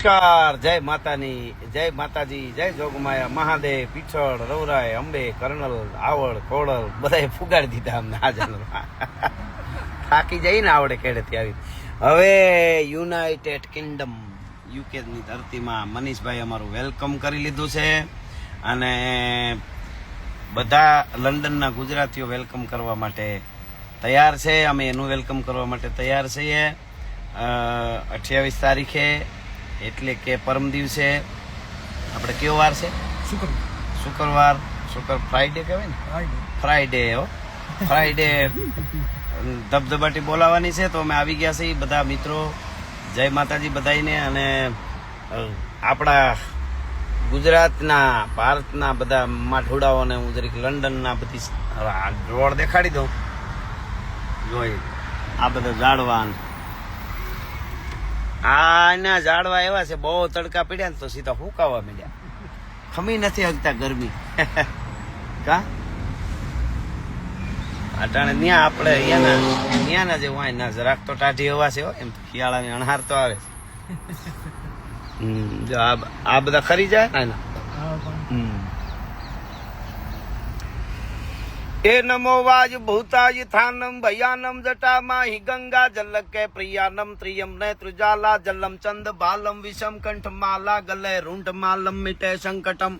નમસ્કાર, જય માતાની, જય માતાજી, જય જોગમાયા, મહાદેવ, પીછળ, રવરાય, અંબે, કર્નલ, આવડ, કોડલ બધાએ ફુગાડી દીધા અમને આ જન્મમાં. થાકી જઈને આવડે કેડેથી આવી. હવે યુનાઇટેડ કિંગડમ યુકે ની ધરતીમાં મનીષભાઈ અમારું વેલકમ કરી લીધું છે અને બધા લંડનના ગુજરાતીઓ વેલકમ કરવા માટે તૈયાર છે. અમે એનું વેલકમ કરવા માટે તૈયાર છીએ. 28 તારીખે એટલે કે પરમ દિવસે આપણે કયો વાર છે? શુક્રવાર. ફ્રાઈડે કહેવાય ને, ફ્રાઈડે ફ્રાઈડે ધબધબાટી બોલાવાની છે. તો અમે આવી ગયા છીએ બધા મિત્રો. જય માતાજી બધાને. અને આપણા ગુજરાતના, ભારતના બધા માઠોડાઓને હું જરીક લંડનના બધી રોડ દેખાડી દઉં. જોઈ આ બધા ઝાડવા, આના ઝાડવા એવા છે, બહુ તડકા પડ્યા ને તો સીધા ફૂંકાવા માંડ્યા. ખમી નથી હકતા ગરમી. કા અટાણે ત્યાં આપણે અહીંયાના જેવું હોય ના, જરાક તો ટાઢી હવા છે. એમ તો શિયાળાની અણહાર તો આવે છે. જો આ બધા ખરી જાય ને. એ નમો વાજ ભૂતાજ થાનમ ભયાનમ જટામાહી ગંગા જલકે પ્રિયાનમ ત્રિયમ નેત્રુજાલા જલમ ચંદ બાલમ વિષમ કંઠ માલા ગલે રૂંઢ માલમ મિટે સંકટમ.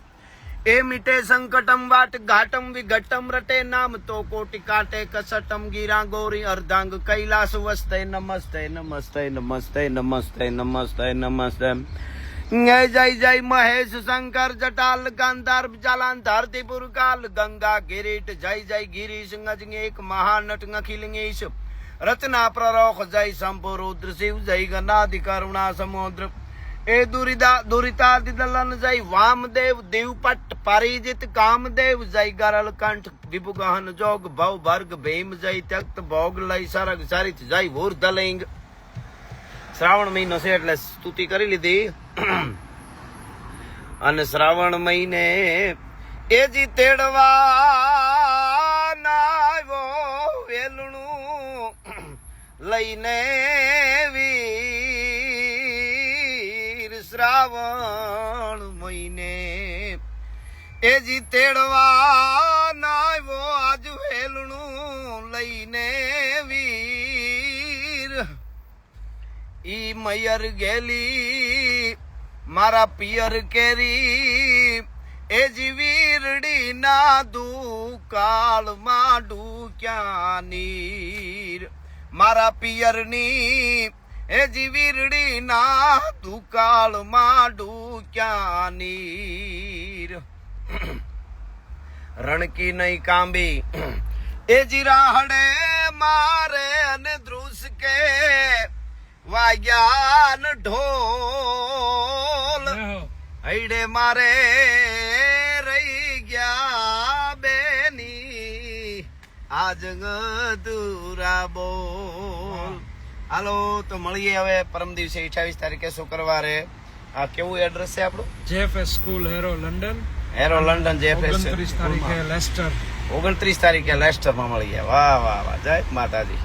એ મિટે સંકટમ વાટ ઘાટમ વિઘટમ રટે નામ તો કોટી કાટે કસટમ ગીરા ગોરી અર્ધાંગ કૈલાસ વસ્તે નમસ્તે નમસ્તે નમસ્તે નમસ્તે નમસ્તે નમસ્તે. જય જય જય મહેશ શંકર જટાલ ગાંધાર જાલાન ધરતીપુર કાલ ગંગા ગિરીટ જય જય ગિરીશ ગજ એક મહાનટ અખિલિંગેશ રચના પ્રરોખ જય શંભુ રુદ્ર શિવ જય ગનાધિ કરુણા સમુદ્ર. એ દુરિતાદિ દલન જય વામદેવ દેવપટ પરિજિત કામદેવ જય ગરલ કંઠ વિભુ ગહન જોગ ભવ ભર્ગ ભીમ જય તખ્ત ભોગ લય સરગ સરિત જય વૂર્ધલિંગ. શ્રાવણ મહિનો છે એટલે સ્તુતિ કરી લીધી. અને શ્રાવણ મહિને એજી તેડવા નાવ્યો વેલણું લઈને વીર. શ્રાવણ મહિને એજી તેડવા નાવ્યો આજ વેલણું લઈને વીર. ઈ મયર ગેલી મારા પિયર કેરી એ જીવીરડી ના દુકાળમાં ડૂક્યા નીર. મારા પિયરની એ જીવીરડી ના દુકાળમાં ડૂક્યા નીર. રણકી નહીં કાંબી એ જીરાહડે મારે અને ધ્રુસ કે વાગ્યાન ઢોલ હૈડે મારે રહી ગયા બેની આજ ગધુરા બોલ. હાલો તો મળીએ હવે પરમ દિવસે 28 તારીખે શુક્રવારે. આ કેવું એડ્રેસ છે આપણું? જેએફએસ સ્કૂલ હેરો લંડન. હેરો લંડન જેએફએસ 29 તારીખે લેસ્ટર. 29 તારીખે લેસ્ટરમાં મળીએ. વાહ વાહ વાહ, જય માતાજી.